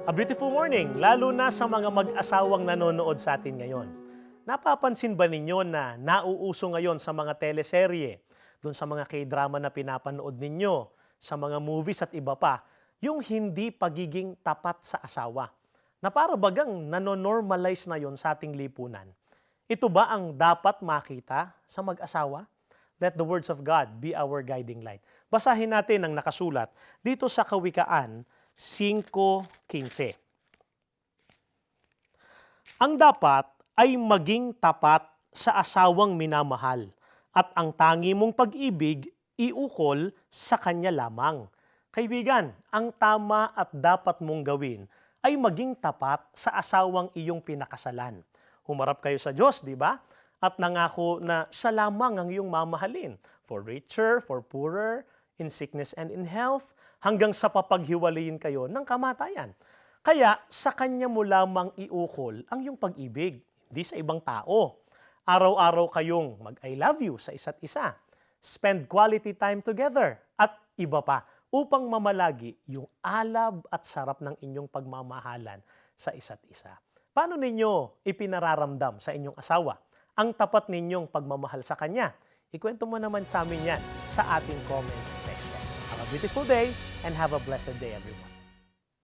A beautiful morning, lalo na sa mga mag-asawang nanonood sa atin ngayon. Napapansin ba ninyo na nauuso ngayon sa mga teleserye, dun sa mga K-drama na pinapanood ninyo, sa mga movies at iba pa, yung hindi pagiging tapat sa asawa? Na para bagang nanonormalize na yon sa ating lipunan. Ito ba ang dapat makita sa mag-asawa? Let the words of God be our guiding light. Basahin natin ang nakasulat dito sa Kawikaan 5:15. Ang dapat ay maging tapat sa asawang minamahal at ang tangi mong pag-ibig iukol sa kanya lamang. Kaibigan, ang tama at dapat mong gawin ay maging tapat sa asawang iyong pinakasalan. Humarap kayo sa Diyos, di ba? At nangako na siya lamang ang iyong mamahalin. For richer, for poorer, in sickness and in health, hanggang sa papaghiwalayin kayo ng kamatayan. Kaya sa kanya mo lamang iukol ang iyong pag-ibig, hindi sa ibang tao. Araw-araw kayong mag-I love you sa isa't isa. Spend quality time together at iba pa upang mamalagi yung alab at sarap ng inyong pagmamahalan sa isa't isa. Paano ninyo ipinararamdam sa inyong asawa ang tapat ninyong pagmamahal sa kanya? Ikwento mo naman sa amin yan sa ating comment section. Have a beautiful day and have a blessed day, everyone.